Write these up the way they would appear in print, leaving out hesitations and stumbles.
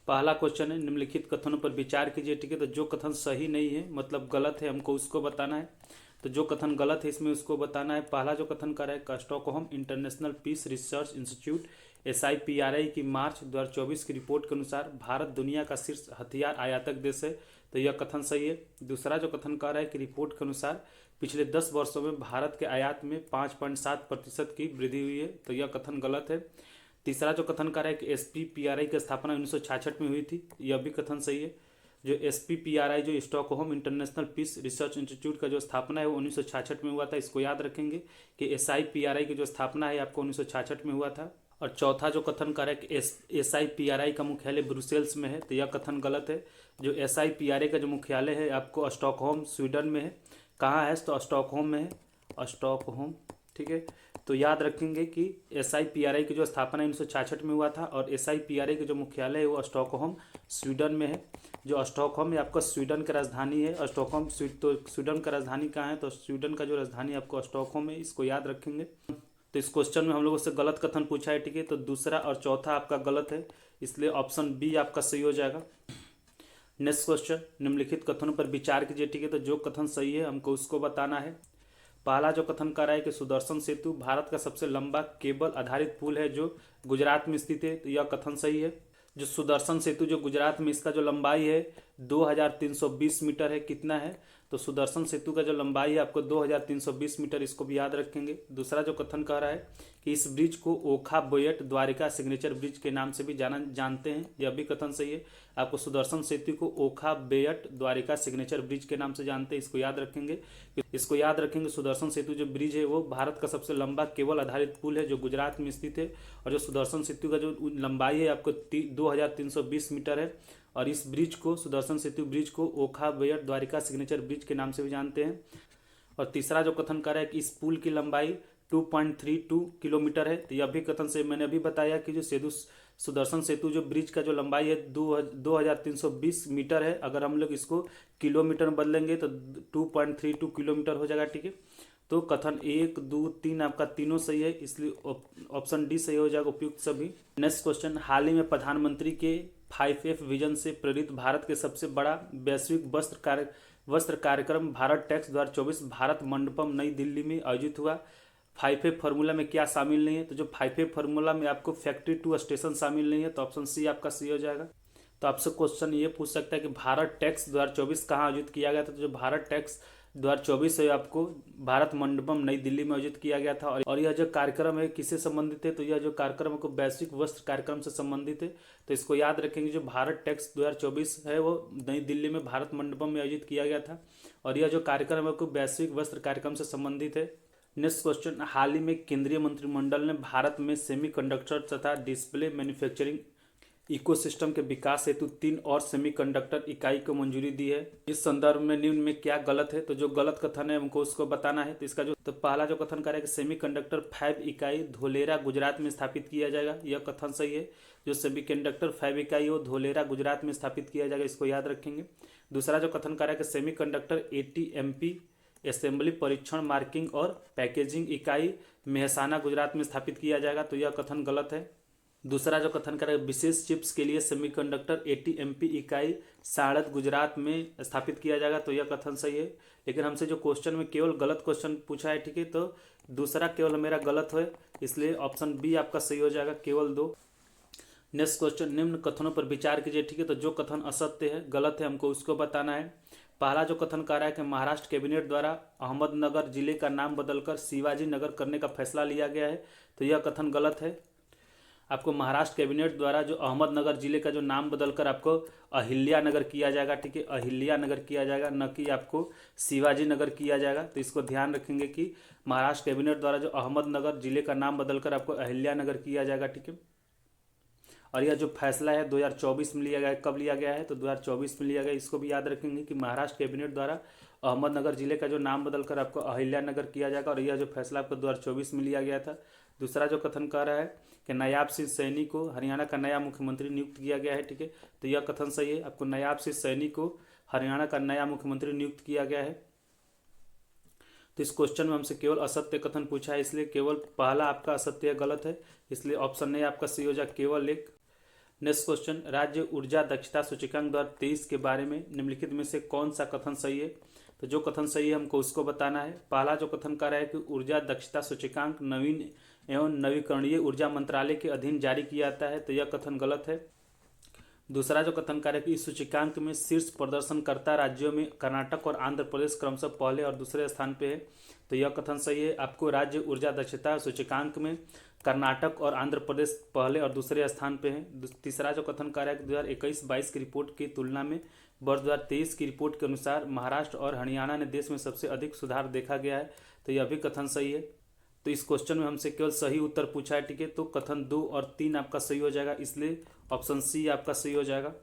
पहला क्वेश्चन है, निम्नलिखित कथनों पर विचार कीजिए। ठीक है, तो जो कथन सही नहीं है मतलब गलत है हमको उसको बताना है। तो जो कथन गलत है इसमें उसको बताना है। पहला जो कथन कर रहा है, Stockholm International Peace Research Institute SIPRI की मार्च 2024 की रिपोर्ट के अनुसार भारत दुनिया का शीर्ष हथियार आयातक देश है। तो यह कथन सही है। दूसरा जो कथन कर रहा है कि रिपोर्ट के अनुसार पिछले 10 वर्षों में भारत के आयात में 5.7% की वृद्धि हुई है। तो यह कथन गलत है। तीसरा जो कथन कर रहा है कि SPPRI की स्थापना 1966 में हुई थी, यह भी कथन सही है। जो SPPRI जो Stockholm International Peace Research Institute का जो स्थापना है वो 1966 में हुआ था, इसको याद रखेंगे कि SIPRI की जो स्थापना है आपको 1966 में हुआ था। और चौथा जो कथन कर रहा है कि SIPRI का मुख्यालय ब्रुसेल्स में है, तो यह कथन गलत है। जो SIPRI का जो मुख्यालय है आपको स्टॉकहोम स्वीडन में है। कहाँ है? तो स्टॉकहोम में है, स्टॉकहोम। ठीक है, तो याद रखेंगे कि SIPRI की जो स्थापना 1966 में हुआ था और SIPRI की जो मुख्यालय है वो स्टॉकहोम स्वीडन में है। जो स्टॉकहोम है आपका स्वीडन की राजधानी है। स्टॉकहोम तो स्वीडन का राजधानी कहाँ है? तो स्वीडन का जो राजधानी आपको स्टॉकहोम है, इसको याद रखेंगे। तो इस क्वेश्चन में हम लोगों से गलत कथन पूछा है। ठीक है, तो दूसरा और चौथा आपका गलत है, इसलिए ऑप्शन बी आपका सही हो जाएगा। नेक्स्ट क्वेश्चन, निम्नलिखित कथनों पर विचार कीजिए। ठीक है, तो जो कथन सही है हमको उसको बताना है। पहला जो कथन कर रहा है कि सुदर्शन सेतु भारत का सबसे लंबा केबल आधारित पुल है जो गुजरात में स्थित है, तो यह कथन सही है। जो सुदर्शन सेतु जो गुजरात में, इसका जो लंबाई है 2320 मीटर है। कितना है? तो सुदर्शन सेतु का जो लंबाई है आपको 2320 मीटर, इसको भी याद रखेंगे। दूसरा जो कथन कह रहा है कि इस ब्रिज को ओखा बोयट द्वारिका सिग्नेचर ब्रिज के नाम से भी जानते हैं, यह भी कथन सही है। आपको सुदर्शन सेतु को ओखा बेयट द्वारिका सिग्नेचर ब्रिज के नाम से जानते हैं, इसको याद रखेंगे। इसको याद रखेंगे, सुदर्शन सेतु जो ब्रिज है वो भारत का सबसे लंबा केबल आधारित पुल है जो गुजरात में स्थित है। और जो सुदर्शन सेतु का जो लंबाई है आपको 2320 मीटर है। और इस ब्रिज को, सुदर्शन सेतु ब्रिज को ओखा बेयट द्वारिका सिग्नेचर ब्रिज के नाम से भी जानते हैं। और तीसरा जो कथन कर रहा है कि इस पुल की लंबाई 2.32 किलोमीटर है, तो यह भी कथन से मैंने अभी बताया कि जो सुदर्शन सेतु जो ब्रिज का जो लंबाई है 2320 मीटर है। अगर हम लोग इसको किलोमीटर में बदलेंगे तो 2.32 किलोमीटर हो जाएगा। ठीक है, तो कथन 1, 2, 3 आपका तीनों सही है, इसलिए ऑप्शन डी सही हो जाएगा, उपयुक्त सभी। नेक्स्ट क्वेश्चन, हाल ही में प्रधानमंत्री के 5F विजन से प्रेरित भारत के सबसे बड़ा वैश्विक वस्त्र कार्यक्रम भारत टेक्स 2024 भारत मंडपम नई दिल्ली में आयोजित हुआ। 5F फार्मूला में क्या शामिल नहीं है? तो जो 5F फार्मूला में आपको फैक्ट्री टू स्टेशन शामिल नहीं है, तो ऑप्शन सी आपका सही हो जाएगा। तो आपसे क्वेश्चन ये पूछ सकता है कि भारत टैक्स 2024 कहाँ आयोजित किया गया था? तो जो भारत टैक्स 2024 है आपको भारत मंडपम नई दिल्ली में आयोजित किया गया था। और यह जो कार्यक्रम है किससे संबंधित है? तो यह जो कार्यक्रम है वैश्विक वस्त्र कार्यक्रम से संबंधित है। तो इसको याद रखेंगे, जो भारत टैक्स 2024 है वो नई दिल्ली में भारत मंडपम में आयोजित किया गया था। और यह जो कार्यक्रम है वैश्विक वस्त्र कार्यक्रम से संबंधित है। नेक्स्ट क्वेश्चन, हाल ही में केंद्रीय मंत्रिमंडल ने भारत में सेमीकंडक्टर तथा डिस्प्ले मैन्युफैक्चरिंग इकोसिस्टम के विकास हेतु 3 और सेमीकंडक्टर इकाई को मंजूरी दी है। इस संदर्भ में निम्न में क्या गलत है? तो जो गलत कथन है हमको उसको बताना है। तो इसका जो पहला जो कथन कर रहा है कि सेमीकंडक्टर फैब इकाई धोलेरा गुजरात में स्थापित किया जाएगा, यह कथन सही है। जो सेमीकंडक्टर फैब इकाई वो धोलेरा गुजरात में स्थापित किया जाएगा, इसको याद रखेंगे। दूसरा जो कथन कर रहा है कि सेमीकंडक्टर ATMP असेंबली परीक्षण मार्किंग और पैकेजिंग इकाई मेहसाना गुजरात में स्थापित किया जाएगा, तो यह कथन गलत है। दूसरा जो कथन कर रहा है विशेष चिप्स के लिए सेमीकंडक्टर ATMP इकाई साड़द गुजरात में स्थापित किया जाएगा, तो यह कथन सही है। लेकिन हमसे जो क्वेश्चन में केवल गलत क्वेश्चन पूछा है। ठीक है, तो दूसरा केवल मेरा गलत है, इसलिए ऑप्शन बी आपका सही हो जाएगा, केवल 2। नेक्स्ट क्वेश्चन, निम्न कथनों पर विचार कीजिए। ठीक है, तो जो कथन असत्य है, गलत है, हमको उसको बताना है। पहला जो कथन कर रहा है कि महाराष्ट्र कैबिनेट द्वारा अहमदनगर जिले का नाम बदलकर शिवाजी नगर करने का फैसला लिया गया है, तो यह कथन गलत है। आपको महाराष्ट्र कैबिनेट द्वारा जो अहमदनगर जिले का जो नाम बदलकर आपको अहिल्या नगर किया जाएगा। ठीक है, अहिल्या नगर किया जाएगा, न कि आपको शिवाजी नगर किया जाएगा। तो इसको ध्यान रखेंगे कि महाराष्ट्र कैबिनेट द्वारा जो अहमदनगर जिले का नाम बदलकर आपको अहिल्या नगर किया जाएगा। ठीक है, और यह जो फैसला है 2024 में लिया गया है। कब लिया गया है? तो 2024 में लिया गया। इसको भी याद रखेंगे कि महाराष्ट्र कैबिनेट द्वारा अहमदनगर जिले का जो नाम बदलकर आपको अहिल्या नगर किया जाएगा, और यह जो फैसला आपको 2024 में लिया गया था। दूसरा जो कथन कह रहा है कि नायाब सिंह सैनी को हरियाणा का नया मुख्यमंत्री नियुक्त किया गया है। ठीक है, तो यह कथन सही है। आपको नायाब सिंह सैनी को हरियाणा का नया मुख्यमंत्री नियुक्त किया गया है। तो इस क्वेश्चन में हमसे केवल असत्य कथन पूछा है, इसलिए केवल पहला आपका असत्य गलत है, इसलिए ऑप्शन ए आपका सही हो जाए, केवल 1। नेक्स्ट क्वेश्चन, राज्य ऊर्जा दक्षता सूचकांक 2023 के बारे में निम्नलिखित में से कौन सा कथन सही है? तो जो कथन सही है हमको उसको बताना है। पहला जो कथन कह रहा है कि ऊर्जा दक्षता सूचकांक नवीन एवं नवीकरणीय ऊर्जा मंत्रालय के अधीन जारी किया जाता है, तो यह कथन गलत है। दूसरा जो कथन कार्य कि इस सूचकांक में शीर्ष प्रदर्शनकर्ता राज्यों में कर्नाटक और आंध्र प्रदेश क्रमशः पहले और दूसरे स्थान पे है, तो यह कथन सही है। आपको राज्य ऊर्जा दक्षता सूचकांक में कर्नाटक और आंध्र प्रदेश पहले और दूसरे स्थान पे है। तीसरा जो कथन कार्य कि 2021-22 की रिपोर्ट की तुलना में वर्ष 2023 की रिपोर्ट के अनुसार महाराष्ट्र और हरियाणा ने देश में सबसे अधिक सुधार देखा गया है, तो यह भी कथन सही है। तो इस क्वेश्चन में हमसे केवल सही उत्तर पूछा है, ठीक है। तो कथन 2 और 3 आपका सही हो जाएगा, इसलिए ऑप्शन सी आपका सही हो जाएगा।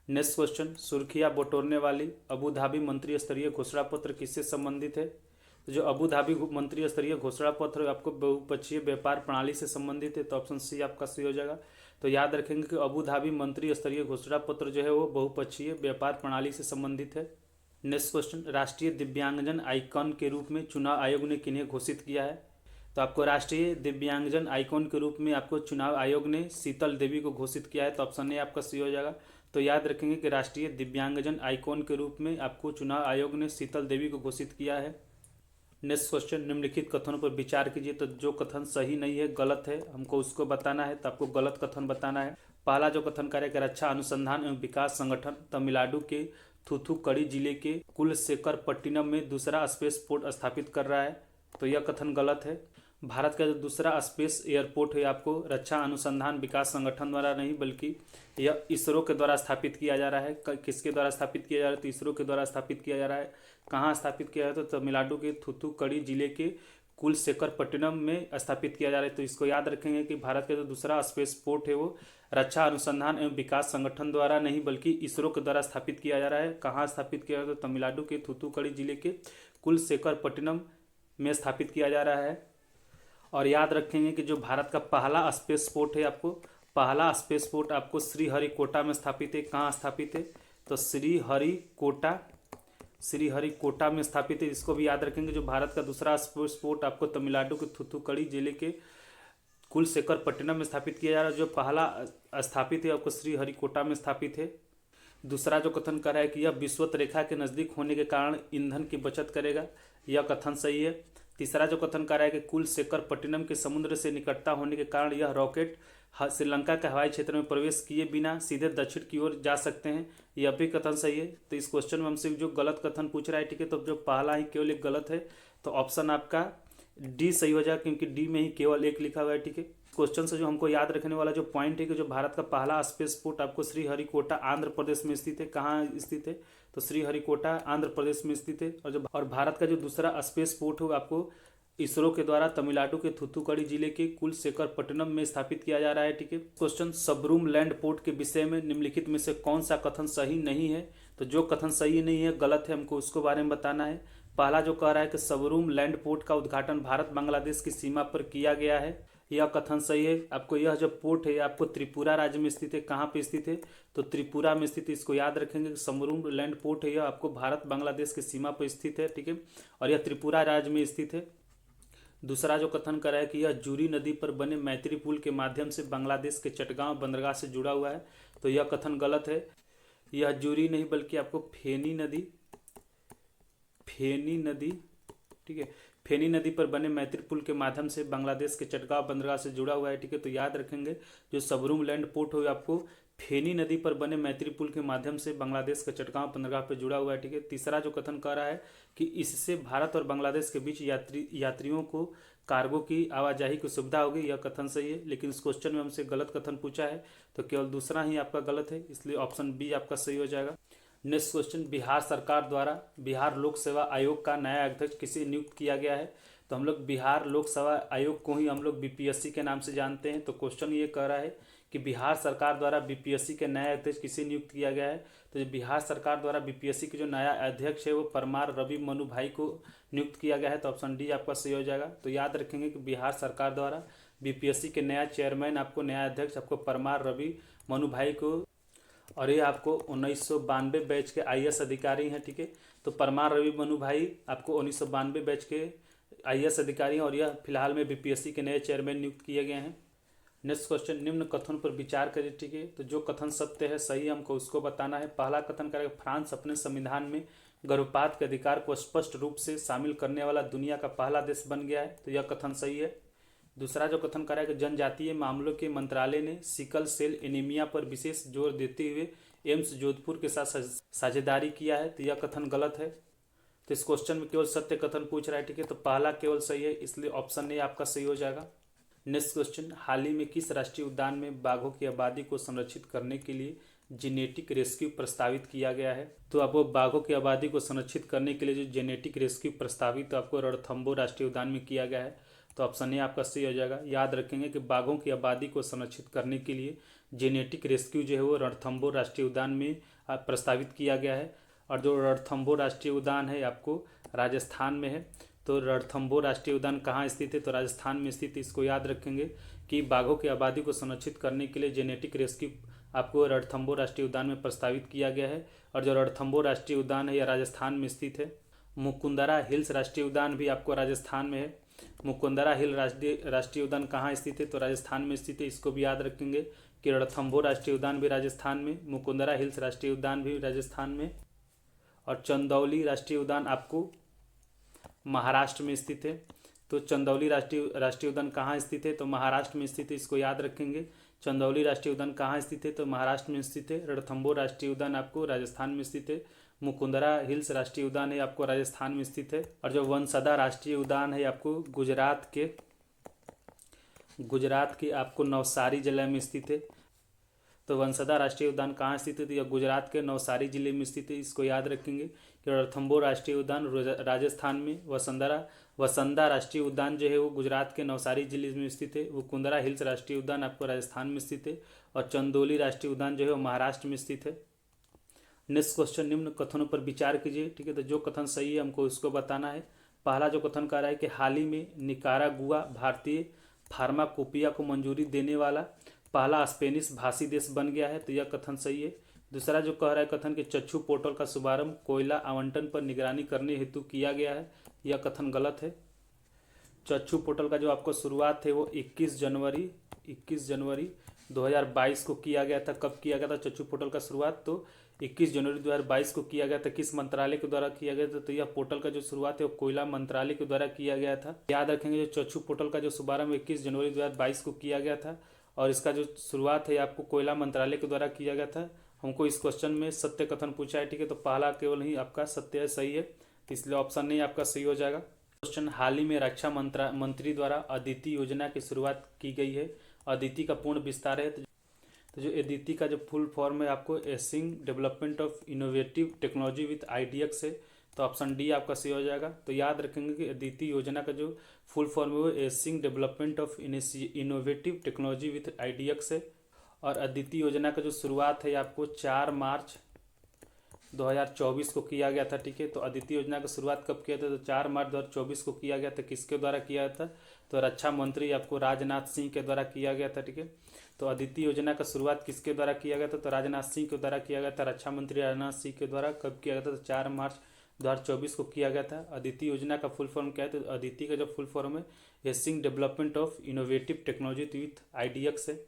नेक्स्ट क्वेश्चन, सुर्खियां बटोरने वाली अबू धाबी मंत्री स्तरीय घोषणा पत्र किससे संबंधित है? तो जो अबू धाबी मंत्री स्तरीय घोषणा पत्र आपको बहुपक्षीय व्यापार प्रणाली से संबंधित है, तो ऑप्शन सी आपका सही हो जाएगा। तो याद रखेंगे कि अबू धाबी मंत्री स्तरीय घोषणा पत्र जो है वो बहुपक्षीय व्यापार प्रणाली से संबंधित है। नेक्स्ट क्वेश्चन, राष्ट्रीय दिव्यांगजन आइकॉन के रूप में चुनाव आयोग ने किन्हें घोषित किया है? तो आपको राष्ट्रीय दिव्यांगजन आइकॉन के रूप में आपको चुनाव आयोग ने शीतल देवी को घोषित किया है, तो ऑप्शन ए आपका सही हो जाएगा। तो याद रखेंगे कि राष्ट्रीय दिव्यांगजन आइकॉन के रूप में आपको चुनाव आयोग ने शीतल देवी को घोषित किया है। नेक्स्ट क्वेश्चन, निम्नलिखित कथनों पर विचार कीजिए। तो जो कथन सही नहीं है, गलत है, हमको उसको बताना है। तो आपको गलत कथन बताना है। पहला जो कथन कार्य कि रक्षा अनुसंधान एवं विकास संगठन तमिलनाडु के थूथुक्कड़ी जिले के कुलशेखरपट्टिनम में दूसरा स्पेस पोर्ट स्थापित कर रहा है, तो यह कथन गलत है। भारत का जो दूसरा स्पेस एयरपोर्ट है आपको रक्षा अनुसंधान विकास संगठन द्वारा नहीं बल्कि यह इसरो के द्वारा स्थापित किया जा रहा है। किसके द्वारा स्थापित किया जा रहा है? तो इसरो के द्वारा स्थापित किया जा रहा है। कहाँ स्थापित किया है? तो तमिलनाडु के थूथुक्कड़ी जिले के कुलशेखरपट्टिनम में स्थापित किया जा रहा है। तो इसको याद रखेंगे कि भारत का जो दूसरा स्पेस पोर्ट है वो रक्षा अनुसंधान एवं विकास संगठन द्वारा नहीं बल्कि इसरो के द्वारा स्थापित किया जा रहा है। कहाँ स्थापित किया है? तो तमिलनाडु के थूथुक्कड़ी जिले के कुलशेखरपट्टिनम में स्थापित किया जा रहा है। और याद रखेंगे कि जो भारत का पहला स्पेस पोर्ट है आपको पहला स्पेस पोर्ट आपको श्रीहरिकोटा में स्थापित है। कहाँ स्थापित है? तो श्रीहरिकोटा में स्थापित है। इसको भी याद रखेंगे। जो भारत का दूसरा स्पेस पोर्ट आपको तमिलनाडु के थूथुक्कड़ी जिले के कुलशेखरपट्टिनम में स्थापित किया जा रहा है। जो पहला स्थापित है आपको श्रीहरिकोटा में स्थापित है। दूसरा जो कथन कर रहा है कि यह विषुवत रेखा के नज़दीक होने के कारण ईंधन की बचत करेगा, यह कथन सही है। तीसरा जो कथन कर रहा है कि कुलशेखरपट्टिनम के समुद्र से निकटता होने के कारण यह रॉकेट श्रीलंका के हवाई क्षेत्र में प्रवेश किए बिना सीधे दक्षिण की ओर जा सकते हैं, यह भी कथन सही है। तो इस क्वेश्चन में हमसे जो गलत कथन पूछ रहा है, ठीक है, तो जो पहला ही केवल एक गलत है, तो ऑप्शन आपका डी सही हो जाएगा क्योंकि डी में ही केवल एक लिखा हुआ है, ठीक है। क्वेश्चन से जो हमको याद रखने वाला जो पॉइंट है कि जो भारत का पहला स्पेस पोर्ट आपको श्रीहरिकोटा आंध्र प्रदेश में स्थित है। कहाँ स्थित है? तो श्रीहरिकोटा आंध्र प्रदेश में स्थित है। और भारत का जो दूसरा स्पेस पोर्ट है आपको इसरो के द्वारा तमिलनाडु के थूथुक्कड़ी जिले के कुलशेखरपट्टिनम में स्थापित किया जा रहा है, ठीक है। क्वेश्चन, सबरूम लैंड पोर्ट के विषय में निम्नलिखित में से कौन सा कथन सही नहीं है? तो जो कथन सही नहीं है, गलत है, हमको उसको बारे में बताना है। पहला जो कह रहा है कि सबरूम लैंड पोर्ट का उद्घाटन भारत बांग्लादेश की सीमा पर किया गया है, यह कथन सही है। आपको यह जो पोर्ट है आपको त्रिपुरा राज्य में स्थित है। कहाँ पे स्थित है? तो त्रिपुरा में स्थित है। इसको याद रखेंगे कि सबरूम लैंड पोर्ट है यह आपको भारत बांग्लादेश की सीमा पर स्थित है, ठीक है, और यह त्रिपुरा राज्य में स्थित है। दूसरा जो कथन कर रहा है कि यह जूरी नदी पर बने मैत्री पुल के माध्यम से बांग्लादेश के चटगांव बंदरगाह से जुड़ा हुआ है, तो यह कथन गलत है। यह जूरी नहीं बल्कि आपको फेनी नदी, ठीक है, फेनी नदी पर बने मैत्री पुल के माध्यम से बांग्लादेश के चटगांव बंदरगाह से जुड़ा हुआ है, ठीक है। तो याद रखेंगे जो सबरूम लैंड पोर्ट हो आपको फेनी नदी पर बने मैत्री पुल के माध्यम से बांग्लादेश का चटगांव बंदरगाह पर जुड़ा हुआ है, ठीक है। तीसरा जो कथन कह रहा है कि इससे भारत और बांग्लादेश के बीच यात्रियों को कार्गो की आवाजाही की सुविधा होगी, यह कथन सही है। लेकिन इस क्वेश्चन में हमसे गलत कथन पूछा है, तो केवल दूसरा ही आपका गलत है, इसलिए ऑप्शन बी आपका सही हो जाएगा। नेक्स्ट क्वेश्चन, बिहार सरकार द्वारा बिहार लोक सेवा आयोग का नया अध्यक्ष किसे नियुक्त किया गया है? तो हम लोग बिहार लोक सेवा आयोग को ही हम लोग बीपीएससी के नाम से जानते हैं। तो क्वेश्चन ये कह रहा है कि बिहार सरकार द्वारा बीपीएससी के नया अध्यक्ष किसे नियुक्त किया गया है? तो बिहार सरकार द्वारा बीपीएससी के जो नया अध्यक्ष है वो परमार रवि मनु भाई को नियुक्त किया गया है, तो ऑप्शन डी आपका सही हो जाएगा। तो याद रखेंगे कि बिहार सरकार द्वारा बीपीएससी के नया चेयरमैन आपको नया अध्यक्ष आपको परमार रवि मनु भाई को, और ये आपको 1992 बैच के आईएएस अधिकारी हैं, ठीक है। तो परमार रवि मनु भाई आपको 1992 बैच के आईएएस अधिकारी हैं और यह फिलहाल में बीपीएससी के नए चेयरमैन नियुक्त किए गए हैं। नेक्स्ट क्वेश्चन, निम्न कथन पर विचार करें, ठीक है। तो जो कथन सत्य है, सही, हमको उसको बताना है। पहला कथन करेगा, फ्रांस अपने संविधान में गर्भपात के अधिकार को स्पष्ट रूप से शामिल करने वाला दुनिया का पहला देश बन गया है, तो यह कथन सही है। दूसरा जो कथन करेगा, जनजातीय मामलों के मंत्रालय ने सिकल सेल एनीमिया पर विशेष जोर देते हुए एम्स जोधपुर के साथ साझेदारी किया है, तो यह कथन गलत है। तो इस क्वेश्चन में केवल सत्य कथन पूछ रहा है, ठीक है। तो पहला केवल सही है, इसलिए ऑप्शन ए आपका सही हो जाएगा। नेक्स्ट क्वेश्चन, हाल ही में किस राष्ट्रीय उद्यान में बाघों की आबादी को संरक्षित करने के लिए जेनेटिक रेस्क्यू प्रस्तावित किया गया है? तो आपको बाघों की आबादी को संरक्षित करने के लिए जो जेनेटिक रेस्क्यू प्रस्तावित आपको रणथंभौर राष्ट्रीय उद्यान में किया गया है, तो ऑप्शन ए आपका सही हो जाएगा। याद रखेंगे कि बाघों की आबादी को संरक्षित करने के लिए जेनेटिक रेस्क्यू जो है वो रणथंभौर राष्ट्रीय उद्यान में प्रस्तावित किया गया है। और जो रणथंभौर राष्ट्रीय उद्यान है आपको राजस्थान में है। तो रणथंभौर राष्ट्रीय उद्यान कहाँ स्थित है? तो राजस्थान में स्थित है। इसको याद रखेंगे कि बाघों की आबादी को संरक्षित करने के लिए जेनेटिक रेस्क्यू आपको रणथंभौर राष्ट्रीय उद्यान में प्रस्तावित किया गया है। और जो रणथंभौर राष्ट्रीय उद्यान है यह राजस्थान में स्थित है। मुकुंदरा हिल्स राष्ट्रीय उद्यान भी आपको राजस्थान में है। मुकुंदरा हिल राष्ट्रीय उद्यान कहाँ स्थित है? तो राजस्थान में स्थित है। इसको भी याद रखेंगे कि रणथंभौर राष्ट्रीय उद्यान भी राजस्थान में, मुकुंदरा हिल्स राष्ट्रीय उद्यान भी राजस्थान में, और चंदौली राष्ट्रीय उद्यान आपको महाराष्ट्र में स्थित है। तो चंदौली राष्ट्रीय उद्यान कहाँ स्थित है? तो महाराष्ट्र में स्थित है। इसको याद रखेंगे। चंदौली राष्ट्रीय उद्यान कहाँ स्थित है? तो महाराष्ट्र में स्थित है। रणथंभौर राष्ट्रीय उद्यान आपको राजस्थान में स्थित है। मुकुंदरा हिल्स राष्ट्रीय उद्यान है आपको राजस्थान में स्थित है। और जो वंसदा राष्ट्रीय उद्यान है आपको गुजरात के आपको नवसारी जिले में स्थित है। तो वंसदा राष्ट्रीय उद्यान कहाँ स्थित है? तो यह गुजरात के नवसारी जिले में स्थित है। इसको याद रखेंगे कि रणथंभौर राष्ट्रीय उद्यान राजस्थान में, वसंदा राष्ट्रीय उद्यान जो है वो गुजरात के नवसारी जिले में स्थित है। मुकुंदरा हिल्स राष्ट्रीय उद्यान आपको राजस्थान में स्थित है। और चंदौली राष्ट्रीय उद्यान जो है वो महाराष्ट्र में स्थित है। नेक्स्ट क्वेश्चन, निम्न कथनों पर विचार कीजिए, ठीक है। तो जो कथन सही है हमको उसको बताना है। पहला जो कथन कह रहा है कि हाल ही में निकारागुआ भारतीय फार्माकोपिया को मंजूरी देने वाला पहला स्पेनिश भाषी देश बन गया है, तो यह कथन सही है। दूसरा जो कह रहा है कथन कि चक्षु पोर्टल का शुभारंभ कोयला आवंटन पर निगरानी करने हेतु किया गया है, यह कथन गलत है। चक्षु पोर्टल का जो आपको शुरुआत है वो 21 जनवरी 2022 को किया गया था। कब किया गया था चक्षु पोर्टल का शुरुआत? तो 21 जनवरी 2022 को किया गया था। किस मंत्रालय के द्वारा किया गया था? तो यह पोर्टल का जो शुरुआत है वो कोयला मंत्रालय के द्वारा किया गया था। याद रखेंगे जो चक्षु पोर्टल का जो शुभारंभ 21 जनवरी 2022 को किया गया था और इसका जो शुरुआत है आपको कोयला मंत्रालय के द्वारा किया गया था। हमको इस क्वेश्चन में सत्य कथन पूछा है, ठीक है। तो पहला केवल ही आपका सत्य है, सही है, तो इसलिए ऑप्शन नहीं आपका सही हो जाएगा। क्वेश्चन, हाल ही में रक्षा मंत्री द्वारा अदिति योजना की शुरुआत की गई है। अदिति का पूर्ण विस्तार है, तो जो अदिति का जो फुल फॉर्म है आपको acing development of innovative technology with iDEX है, तो ऑप्शन डी आपका सही हो जाएगा। तो याद रखेंगे कि अदिति योजना का जो फुल फॉर्म है वो acing development of innovative technology with iDEX है। और अदिति योजना का जो शुरुआत है आपको 4 मार्च 2024 को किया गया था, ठीक है। तो अदिति योजना की शुरुआत कब किया था? तो 4 मार्च 2024 को किया गया था। किसके द्वारा किया था? तो रक्षा मंत्री आपको राजनाथ सिंह के द्वारा किया गया था, ठीक है। तो अदिति योजना का शुरुआत किसके द्वारा किया गया था? तो राजनाथ सिंह के द्वारा किया गया था। रक्षा मंत्री राजनाथ सिंह के द्वारा कब किया गया था? तो 4 मार्च 2024 को किया गया था। अदिति योजना का फुल फॉर्म क्या है? तो अदिति का जो फुल फॉर्म है acing development of innovative technology with iDEX है।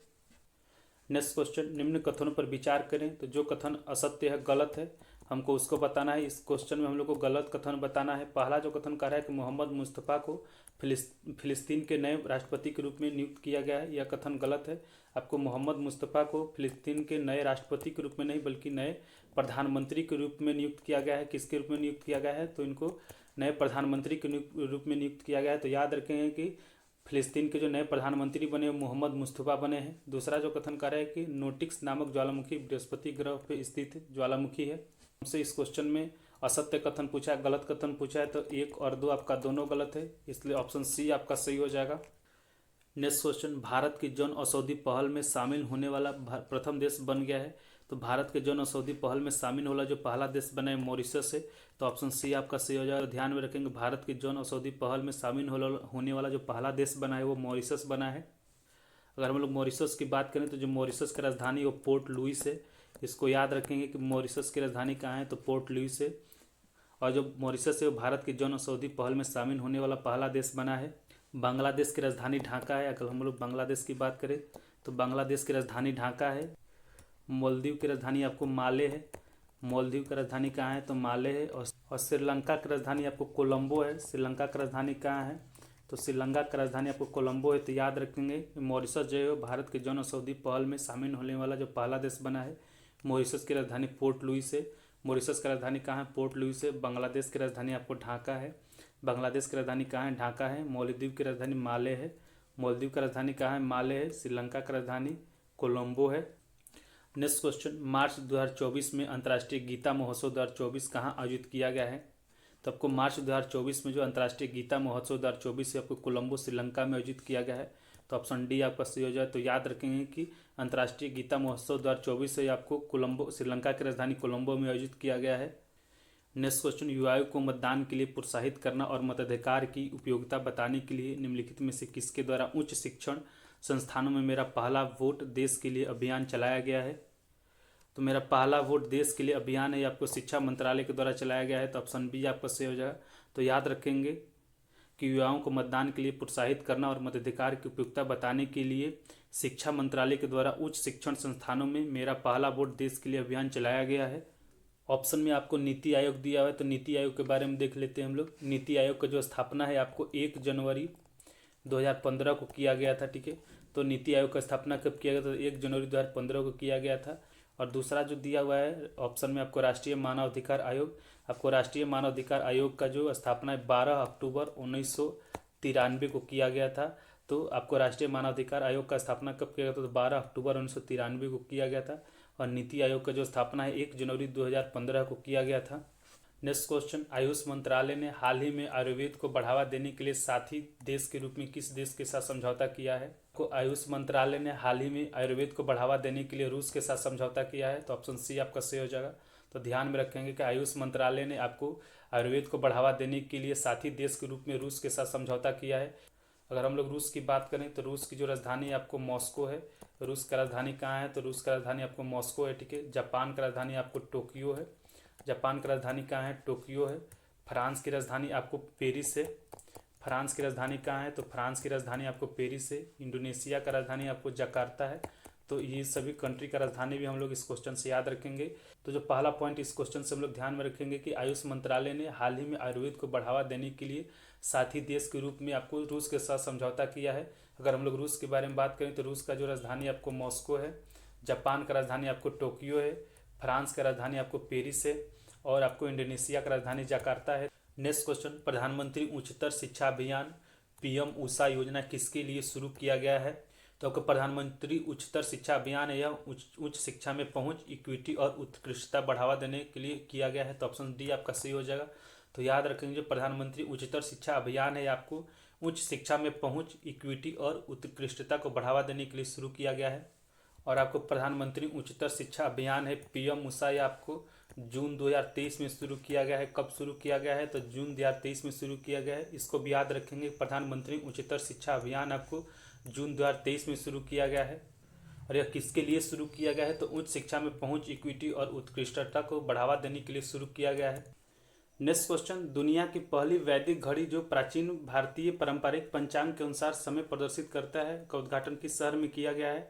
नेक्स्ट क्वेश्चन, निम्न कथनों पर विचार करें। तो जो कथन असत्य है, गलत है, हमको उसको बताना है। इस क्वेश्चन में हम लोग को गलत कथन बताना है। पहला जो कथन कह रहा है कि मोहम्मद मुस्तफ़ा को फिलिस्तीन के नए राष्ट्रपति के रूप में नियुक्त किया गया है, यह कथन गलत है। आपको मोहम्मद मुस्तफ़ा को फिलिस्तीन के नए राष्ट्रपति के रूप में नहीं बल्कि नए प्रधानमंत्री के रूप में नियुक्त किया गया है। किसके रूप में नियुक्त किया गया है? तो इनको नए प्रधानमंत्री के रूप में नियुक्त किया गया है। तो याद रखेंगे कि फिलिस्तीन के जो नए प्रधानमंत्री बने वो मोहम्मद मुस्तफ़ा बने हैं। दूसरा जो कथन कर रहा है कि नोटिक्स नामक ज्वालामुखी बृहस्पति ग्रह पर स्थित ज्वालामुखी है। हमसे इस क्वेश्चन में असत्य कथन पूछा है, गलत कथन पूछा है, तो 1 और 2 आपका दोनों गलत है, इसलिए ऑप्शन सी आपका सही हो जाएगा। नेक्स्ट क्वेश्चन, भारत की जन औषधि पहल में शामिल होने वाला प्रथम देश बन गया है। तो भारत के जन औषधि पहल में शामिल वाला जो पहला देश बना है मॉरिशस है, तो ऑप्शन सी आपका सही हो जाएगा। ध्यान में रखेंगे भारत की जन औषधि पहल में शामिल होने वाला जो पहला देश बना है वो मॉरिशस बना है। अगर हम लोग मॉरिशस की बात करें तो जो मॉरिशस की राजधानी वो पोर्ट लुइस है। इसको याद रखेंगे कि मॉरिशस की राजधानी कहाँ है? तो पोर्ट लुइस है। और जो मॉरिशस है वो भारत की जन औषधि पहल में शामिल होने वाला पहला देश बना है। बांग्लादेश की राजधानी ढाका है। अगर हम लोग बांग्लादेश की बात करें तो बांग्लादेश की राजधानी ढाका है। मालदीव की राजधानी आपको माले है। मालदीव की राजधानी कहाँ है तो माले है। और श्रीलंका की राजधानी आपको कोलंबो है। श्रीलंका की राजधानी कहाँ है तो श्रीलंका की राजधानी आपको कोलंबो है। तो याद रखेंगे मॉरिशस जो है भारत के जन औषधि पहल में शामिल होने वाला जो पहला देश बना है। मॉरिशस की राजधानी पोर्ट लुइस है। मॉरिशस की राजधानी कहाँ है पोर्ट लुइस है। बांग्लादेश की राजधानी आपको ढाका है। बांग्लादेश की राजधानी कहाँ है ढाका है। मालदीव की राजधानी माले है। मालदीव की राजधानी कहाँ है माले है। श्रीलंका की राजधानी कोलंबो है। नेक्स्ट क्वेश्चन, मार्च 2024 में अंतर्राष्ट्रीय गीता महोत्सव 2024 कहाँ आयोजित किया गया है। तो आपको मार्च 2024 में जो अंतर्राष्ट्रीय गीता महोत्सव 2024 है आपको कोलंबो श्रीलंका में आयोजित किया गया है। तो ऑप्शन डी आपका सही हो जाए। तो याद रखेंगे कि अंतर्राष्ट्रीय गीता महोत्सव 2024 से आपको कोलंबो श्रीलंका की राजधानी कोलंबो में आयोजित किया गया है। नेक्स्ट क्वेश्चन, युवाओं को मतदान के लिए प्रोत्साहित करना और मताधिकार की उपयोगिता बताने के लिए निम्नलिखित में से किसके द्वारा उच्च शिक्षण संस्थानों में मेरा पहला वोट देश के लिए अभियान चलाया गया है। तो मेरा पहला वोट देश के लिए अभियान है आपको शिक्षा मंत्रालय के द्वारा चलाया गया है। तो ऑप्शन बी आपका सही हो जाएगा। तो याद रखेंगे कि युवाओं को मतदान के लिए प्रोत्साहित करना और मताधिकार की उपयोगिता बताने के लिए शिक्षा मंत्रालय के द्वारा उच्च शिक्षण संस्थानों में मेरा पहला वोट देश के लिए अभियान चलाया गया है। ऑप्शन में आपको नीति आयोग दिया हुआ है। तो नीति आयोग के बारे में देख लेते हैं हम लोग। नीति आयोग का जो स्थापना है आपको 1 जनवरी 2015 को किया गया था। ठीक है, तो नीति आयोग का स्थापना कब किया गया था। 1 जनवरी 2015 को किया गया था। और दूसरा जो दिया हुआ है ऑप्शन में आपको राष्ट्रीय मानव अधिकार आयोग, आपको राष्ट्रीय मानव अधिकार आयोग का जो स्थापना है 12 अक्टूबर 1993 को किया गया था। तो आपको राष्ट्रीय मानव अधिकार आयोग का स्थापना कब किया गया था तो 12 अक्टूबर 1993 को किया गया था। और नीति आयोग का जो स्थापना है 1 जनवरी 2015 को किया गया था। नेक्स्ट क्वेश्चन, आयुष मंत्रालय ने हाल ही में आयुर्वेद को बढ़ावा देने के लिए साथी देश के रूप में किस देश के साथ समझौता किया है। को आयुष मंत्रालय ने हाल ही में आयुर्वेद को बढ़ावा देने के लिए रूस के साथ समझौता किया है। तो ऑप्शन सी आपका सही हो जाएगा। तो ध्यान में रखेंगे कि आयुष मंत्रालय ने आपको आयुर्वेद को बढ़ावा देने के लिए साथी देश के रूप में रूस के साथ समझौता किया है। अगर हम लोग रूस की बात करें तो रूस की जो राजधानी आपको मॉस्को है। रूस का राजधानी कहाँ है तो रूस का राजधानी आपको मॉस्को है। ठीक है, जापान का राजधानी आपको टोक्यो है। जापान की राजधानी कहाँ है टोक्यो है। फ्रांस की राजधानी आपको पेरिस है। फ्रांस की राजधानी कहाँ है तो फ्रांस की राजधानी आपको पेरिस है। इंडोनेशिया का राजधानी आपको जकार्ता है। तो ये सभी कंट्री का राजधानी भी हम लोग इस क्वेश्चन से याद रखेंगे। तो जो पहला पॉइंट इस क्वेश्चन से हम लोग ध्यान में रखेंगे कि आयुष मंत्रालय ने हाल ही में आयुर्वेद को बढ़ावा देने के लिए साथी देश के रूप में आपको रूस के साथ समझौता किया है। अगर हम लोग रूस के बारे में बात करें तो रूस का जो राजधानी आपको मॉस्को है। जापान का राजधानी आपको टोक्यो है। फ्रांस का राजधानी आपको पेरिस है। और आपको इंडोनेशिया का राजधानी जकार्ता है। नेक्स्ट क्वेश्चन, प्रधानमंत्री उच्चतर शिक्षा अभियान पीएम ऊषा योजना किसके लिए शुरू किया गया है। तो आपको प्रधानमंत्री उच्चतर शिक्षा अभियान है यह उच्च शिक्षा में पहुंच, इक्विटी और उत्कृष्टता बढ़ावा देने के लिए किया गया है। तो ऑप्शन डी आपका सही हो जाएगा। तो याद रखेंगे जो प्रधानमंत्री उच्चतर शिक्षा अभियान है आपको उच्च शिक्षा में पहुंच, इक्विटी और उत्कृष्टता को बढ़ावा देने के लिए शुरू किया गया है। और आपको प्रधानमंत्री उच्चतर शिक्षा अभियान है पीएम ऊषा या आपको जून 2023 में शुरू किया गया है। कब शुरू किया गया है तो जून 2023 में शुरू किया गया है। इसको भी याद रखेंगे, प्रधानमंत्री उच्चतर शिक्षा अभियान आपको जून 2023 में शुरू किया गया है। और यह किसके लिए शुरू किया गया है तो उच्च शिक्षा में पहुंच, इक्विटी और उत्कृष्टता को बढ़ावा देने के लिए शुरू किया गया है। नेक्स्ट क्वेश्चन, दुनिया की पहली वैदिक घड़ी जो प्राचीन भारतीय पारंपरिक पंचांग के अनुसार समय प्रदर्शित करता है का उद्घाटन किस शहर में किया गया है।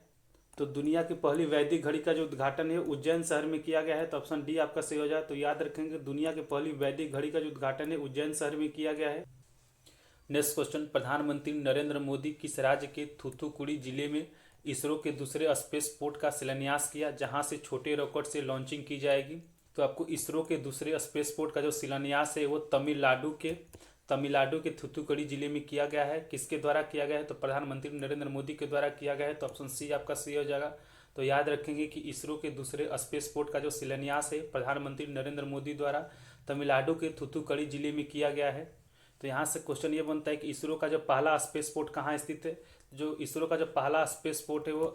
तो दुनिया की पहली वैदिक घड़ी का जो उद्घाटन है उज्जैन शहर में किया गया है। तो ऑप्शन डी आपका सही हो जाए। तो याद रखेंगे दुनिया की पहली वैदिक घड़ी का जो उद्घाटन है उज्जैन शहर में किया गया है। नेक्स्ट क्वेश्चन, प्रधानमंत्री नरेंद्र मोदी किस राज्य के थूथुकुडी जिले में इसरो के दूसरे स्पेस पोर्ट का शिलान्यास किया जहां से छोटे रॉकेट से लॉन्चिंग की जाएगी। तो आपको इसरो के दूसरे स्पेस पोर्ट का जो शिलान्यास है वो तमिलनाडु के थूथुकुडी जिले में किया गया है। किसके द्वारा किया गया है तो प्रधानमंत्री नरेंद्र मोदी के द्वारा किया गया है। तो ऑप्शन सी आपका सही हो जाएगा। तो याद रखेंगे कि इसरो के दूसरे स्पेस पोर्ट का जो शिलान्यास है प्रधानमंत्री नरेंद्र मोदी द्वारा तमिलनाडु के थूथुकुडी जिले में किया गया है। तो यहाँ से क्वेश्चन ये बनता है कि इसरो का जो पहला स्पेस पोर्ट कहाँ स्थित है। जो इसरो का जो पहला स्पेस पोर्ट है वो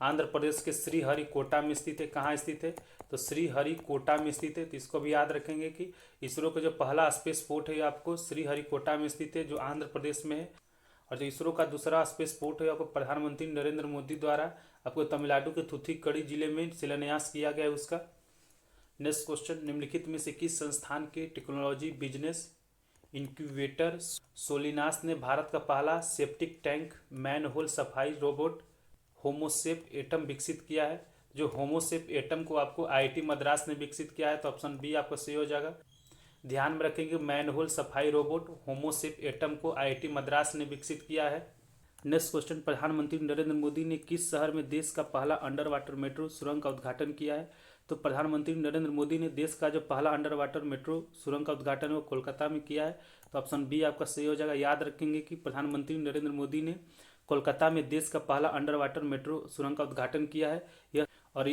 आंध्र प्रदेश के श्रीहरिकोटा में स्थित है। कहाँ स्थित है तो श्रीहरिकोटा में स्थित है। तो इसको भी याद रखेंगे कि इसरो का जो पहला स्पेस पोर्ट है आपको श्रीहरिकोटा में स्थित है जो आंध्र प्रदेश में है। और जो इसरो का दूसरा स्पेस पोर्ट है आपको प्रधानमंत्री नरेंद्र मोदी द्वारा आपको तमिलनाडु के थूथुकुडी जिले में शिलान्यास किया गया है उसका। नेक्स्ट क्वेश्चन, निम्नलिखित में से किस संस्थान के टेक्नोलॉजी, बिजनेस, इंक्यूबेटर सोलिनास ने भारत का पहला सेप्टिक टैंक मैनहोल सफाई रोबोट होमोसेप एटम विकसित किया है। जो होमोसेप एटम को आपको आईआईटी मद्रास ने विकसित किया है, तो ऑप्शन बी आपका सही हो जाएगा। ध्यान में रखेंगे मैनहोल सफाई रोबोट होमोसेप एटम को आईआईटी मद्रास ने विकसित किया है। नेक्स्ट क्वेश्चन, प्रधानमंत्री नरेंद्र मोदी ने किस शहर में देश का पहला अंडर वाटर मेट्रो सुरंग का उद्घाटन किया है? तो प्रधानमंत्री नरेंद्र मोदी ने देश का जो पहला अंडर वाटर मेट्रो सुरंग का उद्घाटन है वो कोलकाता में किया है। तो ऑप्शन बी आपका सही हो जाएगा। याद रखेंगे कि प्रधानमंत्री नरेंद्र मोदी ने कोलकाता में देश का पहला अंडर वाटर मेट्रो सुरंग का उद्घाटन किया है। यह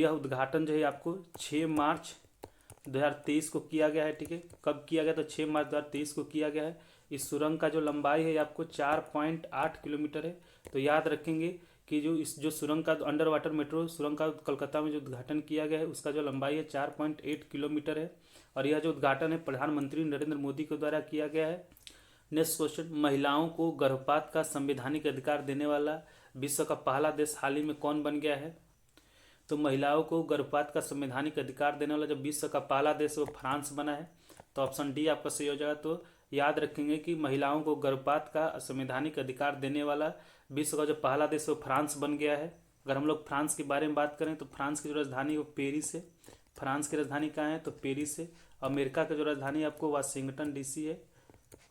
उद्घाटन जो है आपको 6 मार्च 2023 को किया गया है। ठीक है, कब किया गया? तो 6 मार्च 2023 को किया गया है। इस सुरंग का जो लंबाई है आपको 4.8 किलोमीटर है। तो याद रखेंगे कि जो सुरंग का अंडर वाटर मेट्रो सुरंग का कोलकाता में जो उद्घाटन किया गया है उसका जो लंबाई है 4.8 किलोमीटर है। और यह जो उद्घाटन है प्रधानमंत्री नरेंद्र मोदी के द्वारा किया गया है। नेक्स्ट क्वेश्चन, महिलाओं को गर्भपात का संवैधानिक अधिकार देने वाला विश्व का पहला देश हाल ही में कौन बन गया है? तो महिलाओं को गर्भपात का संवैधानिक अधिकार देने वाला जो विश्व का पहला देश वो फ्रांस बना है। तो ऑप्शन डी आपका सही हो जाएगा। तो याद रखेंगे कि महिलाओं को गर्भपात का संवैधानिक अधिकार देने वाला विश्व का जो पहला देश वो फ्रांस बन गया है। अगर हम लोग फ्रांस के बारे में बात करें तो फ्रांस की जो राजधानी वो पेरिस है। फ्रांस की राजधानी कहाँ है? तो पेरिस है। अमेरिका की जो राजधानी आपको वाशिंगटन डीसी है।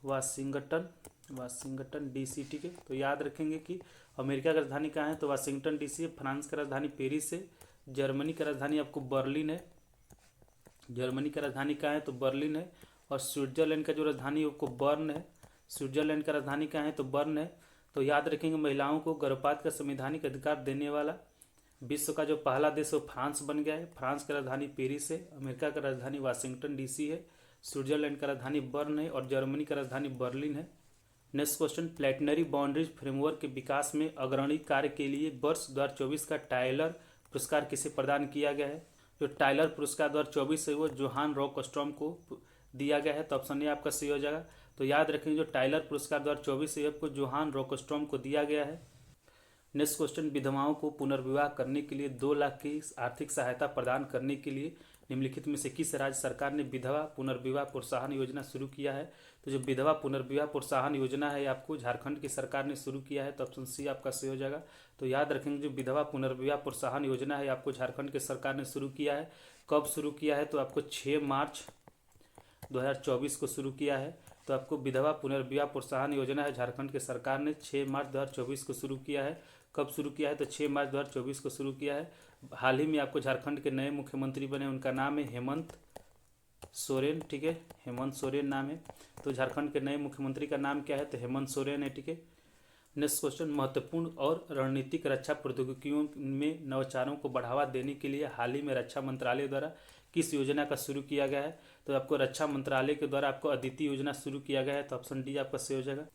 Washington DC. ठीक है, तो याद रखेंगे कि अमेरिका की राजधानी कहाँ है? तो वाशिंगटन डीसी है। फ्रांस की राजधानी पेरिस है। जर्मनी की राजधानी आपको बर्लिन है। जर्मनी की राजधानी कहाँ है? तो बर्लिन है। और स्विट्जरलैंड का जो राजधानी है आपको बर्न है। स्विट्जरलैंड का राजधानी कहाँ है? तो बर्न है। तो याद रखेंगे महिलाओं को गर्भपात का संवैधानिक अधिकार देने वाला विश्व का जो पहला देश वो फ्रांस बन गया है। फ्रांस की राजधानी पेरिस है। अमेरिका की राजधानी वाशिंगटन डीसी है। स्विट्जरलैंड का राजधानी बर्न है और जर्मनी का राजधानी बर्लिन है। नेक्स्ट क्वेश्चन, प्लेटनरी बाउंड्रीज फ्रेमवर्क के विकास में अग्रणी कार्य के लिए वर्ष 2024 का टाइलर पुरस्कार किसे प्रदान किया गया है? जो टाइलर पुरस्कार 2024 है वो जोहान रॉकस्ट्रॉम को दिया गया है। तो ऑप्शन ए आपका सही हो जाएगा। तो याद रखेंगे जो टाइलर पुरस्कार 2024 है आपको जोहान रॉकस्ट्रॉम को दिया गया है। नेक्स्ट क्वेश्चन, विधवाओं को पुनर्विवाह करने के लिए 2 लाख की आर्थिक सहायता प्रदान करने के लिए निम्नलिखित में से किस राज्य सरकार ने विधवा पुनर्विवाह प्रोत्साहन योजना शुरू किया है? तो जो विधवा पुनर्विवाह प्रोत्साहन योजना है आपको झारखंड की सरकार ने शुरू किया है। तो ऑप्शन सी आपका सही हो जाएगा। तो याद रखेंगे जो विधवा पुनर्विवाह प्रोत्साहन योजना है आपको झारखंड की सरकार ने शुरू किया है। कब शुरू किया है? तो आपको 6 मार्च 2024 को शुरू किया है। तो आपको विधवा पुनर्विवाह प्रोत्साहन योजना है झारखंड की सरकार ने 6 मार्च 2024 को शुरू किया है। कब शुरू किया है? तो 6 मार्च 2024 को शुरू किया है। हाल ही में आपको झारखंड के नए मुख्यमंत्री बने, उनका नाम है हेमंत सोरेन। ठीक है, हेमंत सोरेन नाम है। तो झारखंड के नए मुख्यमंत्री का नाम क्या है? तो हेमंत सोरेन है। ठीक है, नेक्स्ट क्वेश्चन, महत्वपूर्ण और रणनीतिक रक्षा प्रौद्योगिकियों में नवाचारों को बढ़ावा देने के लिए हाल ही में रक्षा मंत्रालय द्वारा किस योजना का शुरू किया गया है? तो आपको रक्षा मंत्रालय के द्वारा आपको अदिति योजना शुरू किया गया है। तो ऑप्शन डी आपका सही हो जाएगा।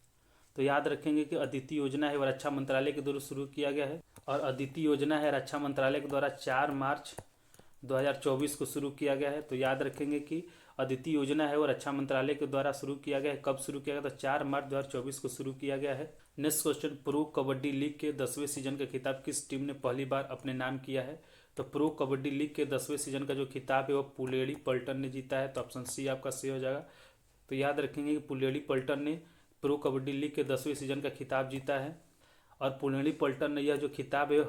तो याद रखेंगे कि अदिति योजना है वह रक्षा मंत्रालय के द्वारा शुरू किया गया है। और अदिति योजना है रक्षा मंत्रालय के द्वारा 4 मार्च 2024 को शुरू किया गया है। तो याद रखेंगे कि अदिति योजना है वो रक्षा मंत्रालय के द्वारा शुरू किया गया है। कब शुरू किया गया? तो 4 मार्च 2024 को शुरू किया गया है। Next question, pro kabaddi league के 10वें सीजन का खिताब किस टीम ने पहली बार अपने नाम किया है? तो प्रो कबड्डी लीग के 10वें सीजन का जो खिताब है वो पुलेड़ी पल्टन ने जीता है। तो ऑप्शन सी आपका सही हो जाएगा। तो याद रखेंगे कि पुलेड़ी पल्टन ने प्रो कबड्डी लीग के 10वें सीजन का खिताब जीता है। और पुलेड़ी पल्टन ने यह जो खिताब है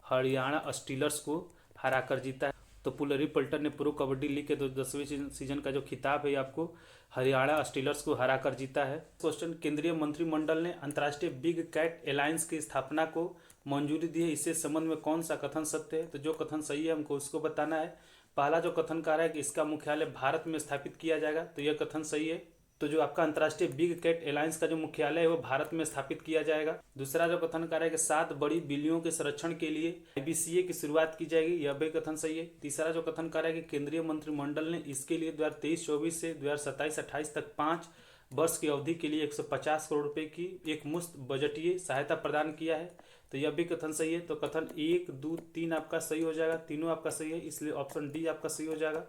हरियाणा स्टीलर्स को हराकर जीता है। तो पुलेड़ी पल्टन ने प्रो कबड्डी लीग के 10वें सीजन का जो खिताब है आपको हरियाणा स्टीलर्स को हराकर जीता है। क्वेश्चन, केंद्रीय मंत्रिमंडल ने अंतर्राष्ट्रीय बिग कैट एलायंस की स्थापना को मंजूरी दी है, इससे संबंध में कौन सा कथन सत्य है? तो जो कथन सही है हमको उसको बताना है। पहला जो कथन कह रहा है कि इसका मुख्यालय भारत में स्थापित किया जाएगा, तो यह कथन सही है। तो जो आपका अंतर्राष्ट्रीय बिग कैट एलायंस का जो मुख्यालय है वो भारत में स्थापित किया जाएगा। दूसरा जो कथन कर रहा है कि 7 बड़ी बिल्लियों के संरक्षण के लिए IBCA की शुरुआत की जाएगी, यह भी कथन सही है। तीसरा जो कथन कर रहा है कि केंद्रीय मंत्रिमंडल ने इसके लिए 2023-24 से 2027-28 तक 5 वर्ष की अवधि के लिए 150 करोड़ रुपए की एक मुश्त बजटीय सहायता प्रदान किया है, तो यह भी कथन सही है। तो कथन 1, 2, 3 आपका सही हो जाएगा। तीनों आपका सही है, इसलिए ऑप्शन डी आपका सही हो जाएगा।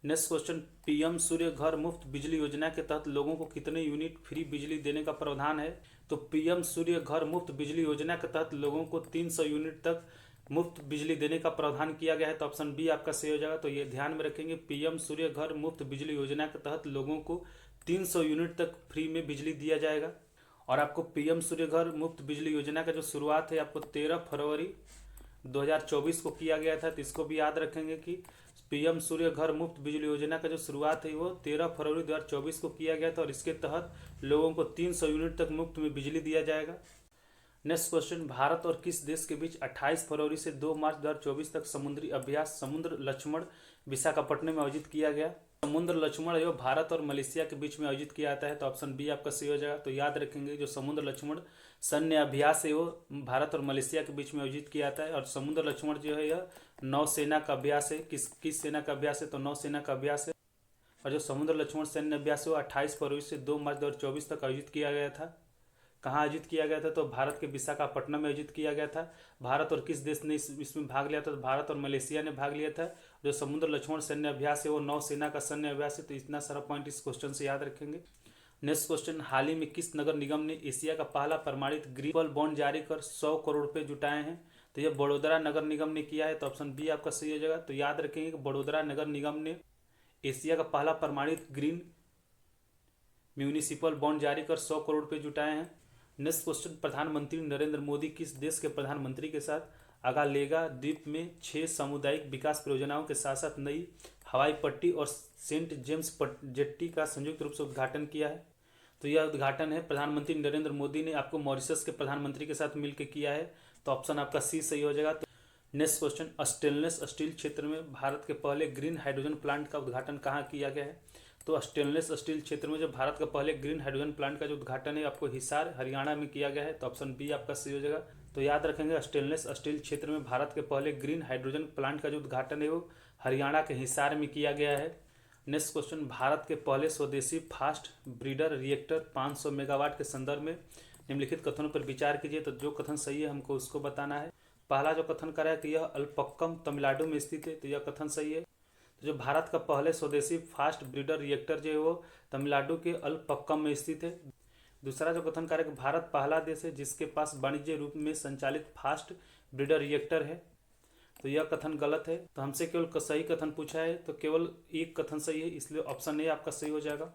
नेक्स्ट क्वेश्चन, पीएम सूर्य घर मुफ्त बिजली योजना के तहत लोगों को कितने यूनिट फ्री बिजली देने का प्रावधान है? तो पीएम सूर्य घर मुफ्त बिजली योजना के तहत लोगों को 300 यूनिट तक मुफ्त बिजली देने का प्रावधान किया गया है। तो ऑप्शन बी आपका सही हो जाएगा। तो ये ध्यान में रखेंगे, पीएम सूर्य घर मुफ्त बिजली योजना के तहत लोगों को 300 यूनिट तक फ्री में बिजली दिया जाएगा। और आपको पीएम सूर्य घर मुफ्त बिजली योजना का जो शुरुआत है आपको 13 फरवरी 2024 को किया गया था। तो इसको भी याद रखेंगे कि पीएम सूर्य घर मुफ्त बिजली योजना का जो शुरुआत है वो 13 फरवरी 2024 को किया गया था और इसके तहत लोगों को 300 यूनिट तक मुफ्त में बिजली दिया जाएगा। नेक्स्ट क्वेश्चन, भारत और किस देश के बीच 28 फरवरी से 2 मार्च 2024 तक समुद्री अभ्यास समुद्र लक्ष्मण विशाखापट्टनम में आयोजित किया गया? समुद्र लक्ष्मण जो भारत और मलेशिया के बीच में आयोजित किया जाता है। तो ऑप्शन बी आपका सही हो जाएगा। तो याद रखेंगे जो समुद्र लक्ष्मण सैन्य अभ्यास है वो भारत और मलेशिया के बीच में आयोजित किया जाता है। और समुद्र लक्ष्मण जो है यह नौसेना का अभ्यास है। किस सेना का अभ्यास है? तो नौसेना का अभ्यास है। और जो समुद्र लक्ष्मण सैन्य अभ्यास है वो 28 फरवरी से 2 मार्च 2024 तक आयोजित किया गया था। कहाँ आयोजित किया गया था? तो भारत के विशाखापट्टनम में आयोजित किया गया था। भारत और किस देश ने इसमें भाग लिया था? तो भारत और मलेशिया ने भाग लिया था। जो समुद्र लक्ष्मण सैन्य अभ्यास है वो नौसेना का सैन्य अभ्यास है। तो इतना सारा पॉइंट इस क्वेश्चन से याद रखेंगे। नेक्स्ट क्वेश्चन, हाल ही में किस नगर निगम ने एशिया का पहला प्रमाणित ग्रीन बॉन्ड जारी कर 100 करोड़ रुपए जुटाए हैं? तो यह बड़ोदरा नगर निगम ने किया है। तो ऑप्शन बी आपका सही हो जाएगा। तो याद रखेंगे कि बड़ोदरा नगर निगम ने एशिया का पहला प्रमाणित ग्रीन म्यूनिसिपल बॉन्ड जारी कर 100 करोड़ रुपए जुटाए हैं। नेक्स्ट क्वेश्चन, प्रधानमंत्री नरेंद्र मोदी किस देश के प्रधानमंत्री के साथ अगालेगा द्वीप में 6 सामुदायिक विकास परियोजनाओं के साथ साथ नई हवाई पट्टी और सेंट जेम्स जेट्टी का संयुक्त रूप से उद्घाटन किया है? तो यह उद्घाटन है प्रधानमंत्री नरेंद्र मोदी ने आपको मॉरिशस के प्रधानमंत्री के साथ मिलकर किया है। तो ऑप्शन आपका सी सही हो जाएगा। नेक्स्ट क्वेश्चन, स्टेनलेस स्टील क्षेत्र में भारत के पहले ग्रीन हाइड्रोजन प्लांट का उद्घाटन कहाँ किया गया है? तो स्टेनलेस स्टील क्षेत्र में जो भारत का पहले ग्रीन हाइड्रोजन प्लांट का जो उद्घाटन है आपको हिसार हरियाणा में किया गया है। तो ऑप्शन बी आपका सही हो जाएगा। तो याद रखेंगे स्टेनलेस स्टील क्षेत्र में भारत के पहले ग्रीन हाइड्रोजन प्लांट का जो उद्घाटन है वो हरियाणा के हिसार में किया गया है। नेक्स्ट क्वेश्चन, भारत के पहले स्वदेशी फास्ट ब्रीडर रिएक्टर 500 मेगावाट के संदर्भ में निम्नलिखित कथनों पर विचार कीजिए। तो जो कथन सही है हमको उसको बताना है। पहला जो कथन करा है कि यह अल्पक्कम तमिलनाडु में स्थित है। तो यह कथन सही है। तो जो भारत का पहले स्वदेशी फास्ट ब्रीडर रिएक्टर जो है वो तमिलनाडु के अल्पक्कम में स्थित है। दूसरा जो कथन कार्य भारत पहला देश है जिसके पास वाणिज्य रूप में संचालित फास्ट ब्रीडर रिएक्टर है। तो यह कथन गलत है। तो हमसे केवल सही कथन पूछा है तो केवल एक कथन सही है, इसलिए ऑप्शन ए आपका सही हो जाएगा।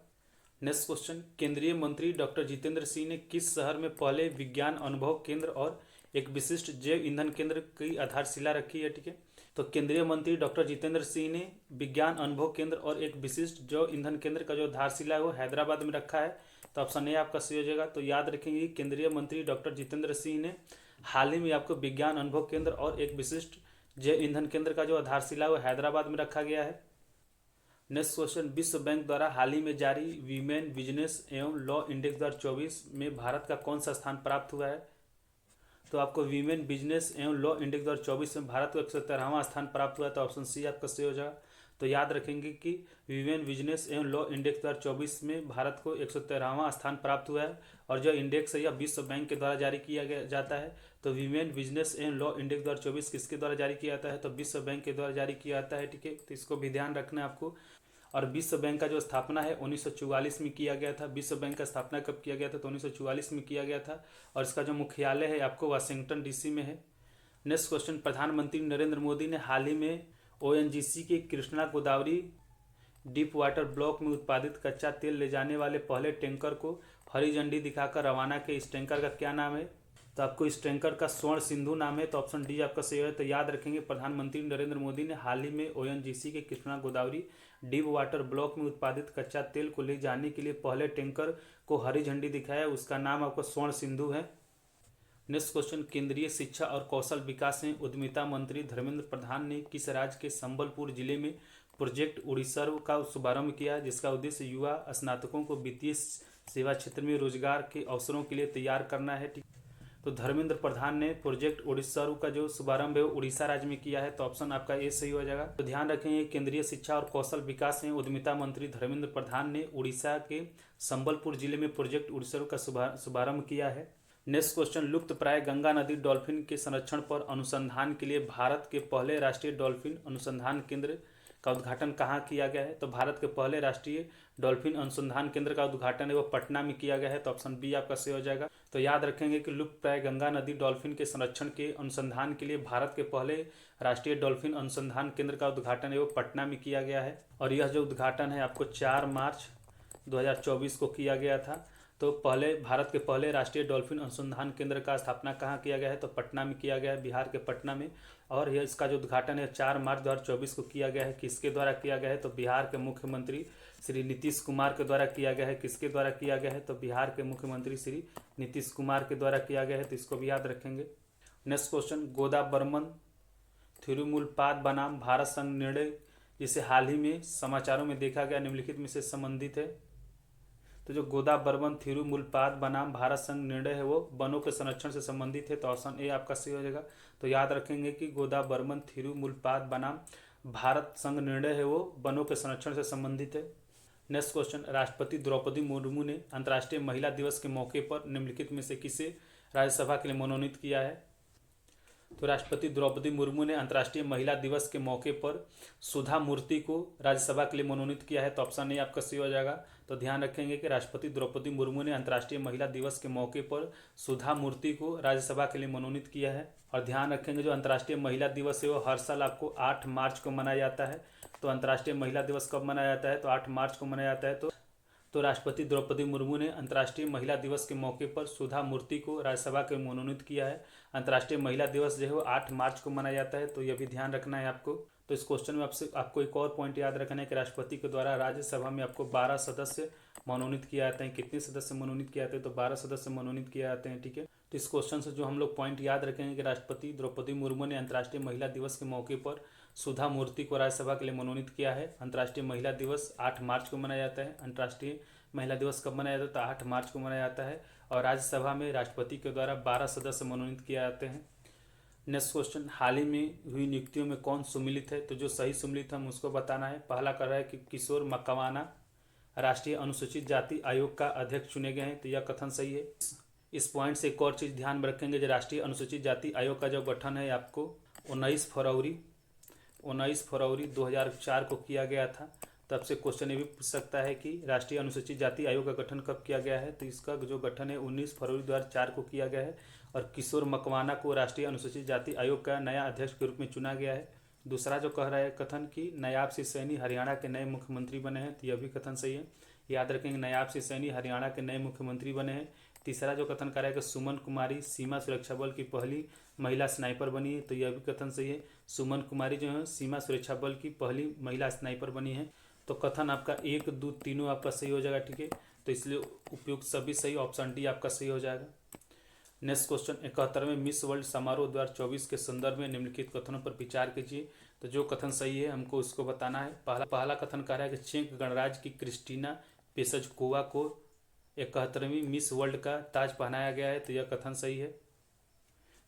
नेक्स्ट क्वेश्चन, केंद्रीय मंत्री डॉक्टर जितेंद्र सिंह ने किस शहर में पहले विज्ञान अनुभव केंद्र और एक विशिष्ट जैव ईंधन केंद्र की आधारशिला रखी है? ठीक है, तो केंद्रीय मंत्री डॉक्टर जितेंद्र सिंह ने विज्ञान अनुभव केंद्र और एक विशिष्ट जैव ईंधन केंद्र का जो आधारशिला है वो हैदराबाद में रखा है। तो ऑप्शन ए आपका सही हो जाएगा। तो याद रखेंगे केंद्रीय मंत्री डॉक्टर जितेंद्र सिंह ने हाल ही में आपको विज्ञान अनुभव केंद्र और एक विशिष्ट जैव ईंधन केंद्र का जो आधारशिला है वो हैदराबाद में रखा गया है। नेक्स्ट क्वेश्चन, विश्व बैंक द्वारा हाल ही में जारी वीमेन बिजनेस एवं लॉ इंडेक्स 2024 में भारत का कौन सा स्थान प्राप्त हुआ है? तो आपको वीमेन बिजनेस एवं लॉ इंडेक्स 2024 में भारत को 113वां स्थान प्राप्त हुआ है। तो ऑप्शन सी आपका सही हो जाएगा। तो याद रखेंगे कि वीमेन बिजनेस एवं लॉ इंडेक्स 2024 में भारत को 113वां स्थान प्राप्त हुआ है। और जो इंडेक्स है यह विश्व बैंक के द्वारा जारी किया गया जाता है। तो women business and law index 2024 किसके द्वारा जारी किया जाता है? तो विश्व बैंक के द्वारा जारी किया जाता है। ठीक है, तो इसको भी ध्यान रखना है आपको। और विश्व बैंक का जो स्थापना है 1944 में किया गया था। विश्व बैंक का स्थापना कब किया गया था? तो 1944 में किया गया था। और इसका जो मुख्यालय है आपको वाशिंगटन डीसी में है। नेक्स्ट क्वेश्चन, प्रधानमंत्री नरेंद्र मोदी ने हाल ही में ओएनजीसी के Krishna Godavari deep water block में उत्पादित कच्चा तेल ले जाने वाले पहले टैंकर को हरी झंडी दिखाकर रवाना किया। इस टैंकर का क्या नाम है? तो आपको इस टैंकर का स्वर्ण सिंधु नाम है। तो ऑप्शन डी आपका सही है। तो याद रखेंगे प्रधानमंत्री नरेंद्र मोदी ने हाल ही में ओएनजीसी के Krishna Godavari deep water block में उत्पादित कच्चा तेल को ले जाने के लिए पहले टैंकर को हरी झंडी दिखाया। उसका नाम आपको स्वर्ण सिंधु है। नेक्स्ट क्वेश्चन, केंद्रीय शिक्षा और कौशल विकास एवं उद्यमिता मंत्री धर्मेंद्र प्रधान ने किस राज्य के संबलपुर जिले में प्रोजेक्ट उड़ीसा का शुभारंभ किया, जिसका उद्देश्य युवा स्नातकों को वित्तीय सेवा क्षेत्र में रोजगार के अवसरों के लिए तैयार करना है? तो धर्मेंद्र प्रधान ने प्रोजेक्ट उड़ीसा का जो शुभारंभ है वो उड़ीसा राज्य में किया है। तो ऑप्शन आपका ए सही हो जाएगा। तो ध्यान रखेंगे केंद्रीय शिक्षा और कौशल विकास एवं उद्यमिता मंत्री धर्मेंद्र प्रधान ने उड़ीसा के संबलपुर जिले में प्रोजेक्ट उड़ीसा का शुभारंभ किया है। नेक्स्ट क्वेश्चन, लुप्त प्राय गंगा नदी डॉल्फिन के संरक्षण पर अनुसंधान के लिए भारत के पहले राष्ट्रीय डॉल्फिन अनुसंधान केंद्र का उद्घाटन कहाँ किया गया है? तो भारत के पहले राष्ट्रीय डॉल्फिन अनुसंधान केंद्र का उद्घाटन है वो पटना में किया गया है। तो ऑप्शन बी आपका सही हो जाएगा। तो याद रखेंगे कि लुप्त प्राय गंगा नदी डॉल्फिन के संरक्षण के अनुसंधान के लिए भारत के पहले राष्ट्रीय डॉल्फिन अनुसंधान केंद्र का उद्घाटन है वो पटना में किया गया है। और यह जो उद्घाटन है आपको 4 मार्च 2024 को किया गया था। तो पहले भारत के पहले राष्ट्रीय डॉल्फिन अनुसंधान केंद्र का स्थापना कहाँ किया गया है, तो पटना में किया गया है, बिहार के पटना में। और यह इसका जो उद्घाटन है 4 मार्च 2024 को किया गया है। किसके द्वारा किया गया है, तो बिहार के मुख्यमंत्री श्री नीतीश कुमार के द्वारा किया गया है। किसके द्वारा किया गया है, तो बिहार के मुख्यमंत्री श्री नीतीश कुमार के द्वारा किया गया है। तो इसको भी याद रखेंगे। नेक्स्ट क्वेश्चन, गोदा बर्मन थिरुमुलपाद बनाम भारत संघ निर्णय जिसे हाल ही में समाचारों में देखा गया निम्नलिखित में से संबंधित है। तो जो गोदा बर्मन थिरुमुलपाद बनाम भारत संघ निर्णय है वो वनों के संरक्षण से संबंधित है। तो ऑप्शन ए आपका सही हो जाएगा। तो याद रखेंगे कि गोदा बर्मन थिरुमुलपाद बनाम भारत संघ निर्णय है वो वनों के संरक्षण से संबंधित है। नेक्स्ट क्वेश्चन, राष्ट्रपति द्रौपदी मुर्मू ने अंतर्राष्ट्रीय महिला दिवस के मौके पर निम्नलिखित में से किसे राज्यसभा के लिए मनोनीत किया है। तो राष्ट्रपति द्रौपदी मुर्मू ने अंतर्राष्ट्रीय महिला दिवस के मौके पर सुधा मूर्ति को राज्यसभा के लिए मनोनीत किया है। तो ऑप्शन ए आपका सही हो जाएगा। तो ध्यान रखेंगे कि राष्ट्रपति द्रौपदी मुर्मू ने अंतर्राष्ट्रीय महिला दिवस के मौके पर सुधा मूर्ति को राज्यसभा के लिए मनोनीत किया है। और ध्यान रखेंगे जो अंतर्राष्ट्रीय महिला दिवस है वो हर साल आपको 8 मार्च को मनाया जाता है। तो अंतर्राष्ट्रीय महिला दिवस कब मनाया जाता है, तो 8 मार्च को मनाया जाता है। तो राष्ट्रपति द्रौपदी मुर्मू ने अंतर्राष्ट्रीय महिला दिवस के मौके पर सुधा मूर्ति को राज्यसभा के मनोनीत किया है। अंतर्राष्ट्रीय महिला दिवस जो है वो 8 मार्च को मनाया जाता है। तो यह भी ध्यान रखना है आपको। तो इस क्वेश्चन में आपको एक और पॉइंट याद रखना है कि राष्ट्रपति के द्वारा राज्यसभा में आपको 12 सदस्य मनोनीत किए जाते हैं। कितने सदस्य मनोनीत किए जाते हैं, तो 12 सदस्य मनोनीत किए जाते हैं। ठीक है। तो इस क्वेश्चन से जो हम लोग पॉइंट याद रखेंगे कि राष्ट्रपति द्रौपदी मुर्मू ने अंतर्राष्ट्रीय महिला दिवस के मौके पर सुधा मूर्ति को राज्यसभा के लिए मनोनीत किया है। अंतर्राष्ट्रीय महिला दिवस 8 मार्च को मनाया जाता है। अंतर्राष्ट्रीय महिला दिवस कब मनाया जाता है, तो 8 मार्च को मनाया जाता है। और राज्यसभा में राष्ट्रपति के द्वारा 12 सदस्य मनोनीत किए जाते हैं। नेक्स्ट क्वेश्चन, हाल ही में हुई नियुक्तियों में कौन सम्मिलित है। तो जो सही सम्मिलित है हम उसको बताना है। पहला कर रहा है कि किशोर मकवाना राष्ट्रीय अनुसूचित जाति आयोग का अध्यक्ष चुने गए हैं। तो यह कथन सही है। इस पॉइंट से एक और चीज़ ध्यान में रखेंगे, जो राष्ट्रीय अनुसूचित जाति आयोग का जो गठन है आपको 19 फरवरी 2004 को किया गया था। तब से क्वेश्चन ये भी पूछ सकता है कि राष्ट्रीय अनुसूचित जाति आयोग का गठन कब किया गया है। तो इसका जो गठन है 19 फरवरी 2004 को किया गया है। और किशोर मकवाना को राष्ट्रीय अनुसूचित जाति आयोग का नया अध्यक्ष के रूप में चुना गया है। दूसरा जो कह रहा है कथन कि नायाब सिंह सैनी हरियाणा के नए मुख्यमंत्री बने हैं। तो यह भी कथन सही है। याद रखेंगे नायाब सिंह सैनी हरियाणा के नए मुख्यमंत्री बने हैं। तीसरा जो कथन कर रहा है कि सुमन कुमारी सीमा सुरक्षा बल की पहली महिला स्नाइपर बनी है। तो यह भी कथन सही है। सुमन कुमारी जो है सीमा सुरक्षा बल की पहली महिला स्नाइपर बनी है। तो कथन आपका 1, 2, तीनों आपका सही हो जाएगा। ठीक है। तो इसलिए उपयुक्त सभी सही, ऑप्शन डी आपका सही हो जाएगा। नेक्स्ट क्वेश्चन, 71वें मिस वर्ल्ड समारोह 2024 के संदर्भ में निम्नलिखित कथनों पर विचार कीजिए। तो जो कथन सही है हमको उसको बताना है। पहला कथन कह रहा है कि चेक गणराज्य की क्रिस्टीना पेसजकोवा को 71वीं मिस वर्ल्ड का ताज पहनाया गया है। तो यह कथन सही है।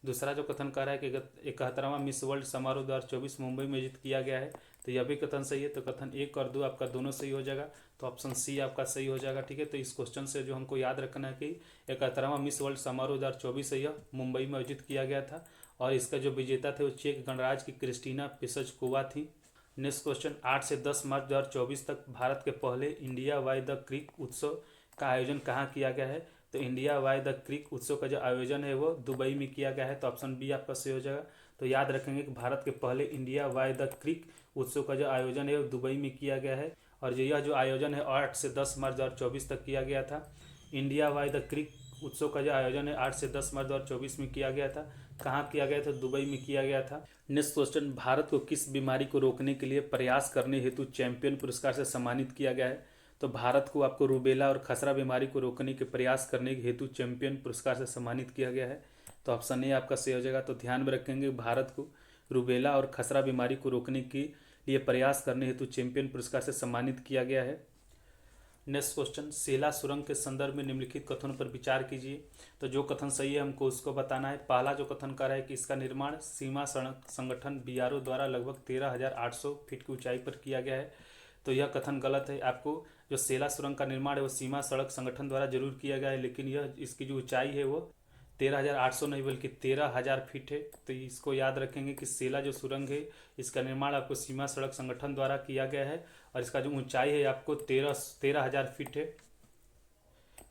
दूसरा जो कथन कह रहा है कि 71वां मिस वर्ल्ड समारोह 2024 मुंबई में आयोजित किया गया है। तो यह भी कथन सही है। तो कथन 1 और 2 आपका दोनों सही हो जाएगा। तो ऑप्शन सी आपका सही हो जाएगा। ठीक है। तो इस क्वेश्चन से जो हमको याद रखना है कि 71वां मिस वर्ल्ड समारोह 2024 है यह मुंबई में आयोजित किया गया था। और इसका जो विजेता थे वो चेक गणराज्य की क्रिस्टीना पेसजकोवा थी। नेक्स्ट क्वेश्चन, 8 से 10 मार्च 2024 तक भारत के पहले इंडिया वाई द क्रिक उत्सव का आयोजन कहाँ किया गया है। तो इंडिया वाई द क्रिक उत्सव का जो आयोजन है वो दुबई में किया गया है। तो ऑप्शन बी आपका सही हो जाएगा। तो याद रखेंगे कि भारत के पहले इंडिया वाई द क्रिक उत्सव का जो आयोजन है वो दुबई में किया गया है। और यह जो आयोजन है 8 से 10 मार्च 2024 तक किया गया था। इंडिया वाई द क्रिक उत्सव का जो आयोजन है 8 से 10 मार्च 2024 में किया गया था। कहाँ किया गया था, दुबई में किया गया था। नेक्स्ट क्वेश्चन, भारत को किस बीमारी को रोकने के लिए प्रयास करने हेतु चैंपियन पुरस्कार से सम्मानित किया गया है। तो भारत को आपको रूबेला और खसरा बीमारी को रोकने के प्रयास करने के हेतु चैंपियन पुरस्कार से सम्मानित किया गया है। तो ऑप्शन ए आपका सही हो जाएगा। तो ध्यान में रखेंगे भारत को रूबेला और खसरा बीमारी को रोकने के लिए प्रयास करने हेतु चैंपियन पुरस्कार से सम्मानित किया गया है। नेक्स्ट क्वेश्चन, सेला सुरंग के संदर्भ में निम्नलिखित कथनों पर विचार कीजिए। तो जो कथन सही है हमको उसको बताना है। पहला जो कथन कर रहा है कि इसका निर्माण सीमा सड़क संगठन BRO द्वारा लगभग 13,800 फीट की ऊंचाई पर किया गया है। तो यह कथन गलत है। आपको जो सेला सुरंग का निर्माण है वो सीमा सड़क संगठन द्वारा जरूर किया गया है, लेकिन यह इसकी जो ऊंचाई है वो 13,800 नहीं बल्कि 13,000 फीट है। तो इसको याद रखेंगे कि सेला जो सुरंग है इसका निर्माण आपको सीमा सड़क संगठन द्वारा किया गया है। और इसका जो ऊंचाई है आपको 13,000 फीट है।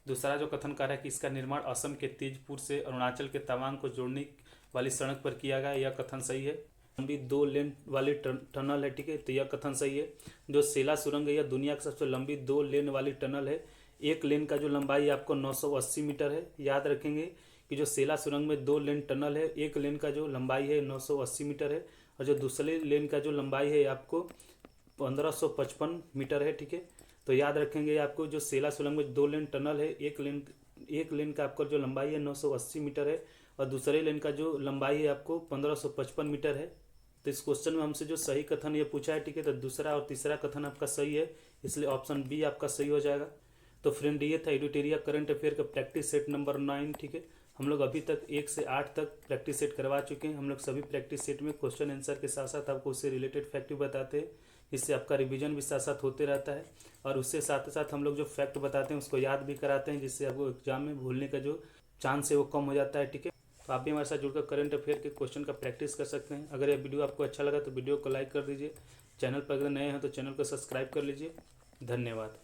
दूसरा जो कथन कर रहा है कि इसका निर्माण असम के तेजपुर से अरुणाचल के तवांग को जोड़ने वाली सड़क पर किया गया, यह कथन सही है। लंबी 2 लेन वाली टनल है, ठीक है, तो यह कथन सही है। जो सेला सुरंग है यह दुनिया की सबसे लंबी 2 लेन वाली टनल है। एक लेन का जो लंबाई आपको 980 मीटर है। याद रखेंगे कि जो सेला सुरंग में 2 लेन टनल है, एक लेन का जो लंबाई है 980 मीटर है और जो दूसरे लेन का जो लंबाई है आपको 1555 मीटर है, ठीक है। तो याद रखेंगे आपको जो सेला सुरंग में 2 लेन टनल है, एक लेन का आपका जो लंबाई है 980 मीटर है और दूसरे लेन का जो लंबाई है आपको 1555 मीटर है। तो इस क्वेश्चन में हमसे जो सही कथन ये पूछा है, ठीक है, तो दूसरा और तीसरा कथन आपका सही है, इसलिए ऑप्शन बी आपका सही हो जाएगा। तो फ्रेंड ये था एडुटेरिया करंट अफेयर का प्रैक्टिस सेट नंबर 9, ठीक है। हम लोग अभी तक 1 से 8 तक प्रैक्टिस सेट करवा चुके हैं। हम लोग सभी प्रैक्टिस सेट में क्वेश्चन आंसर के साथ साथ आपको उससे रिलेटेड फैक्ट भी बताते हैं, इससे आपका रिवीजन भी साथ साथ होते रहता है और उससे साथ साथ हम लोग जो फैक्ट बताते हैं उसको याद भी कराते हैं, जिससे आपको एग्जाम में भूलने का जो चांस है वो कम हो जाता है, ठीक है। तो आप भी हमारे साथ जुड़कर करंट अफेयर के क्वेश्चन का प्रैक्टिस कर सकते हैं। अगर यह वीडियो आपको अच्छा लगा तो वीडियो को लाइक कर दीजिए, चैनल पर अगर नए हैं तो चैनल को सब्सक्राइब कर लीजिए। धन्यवाद।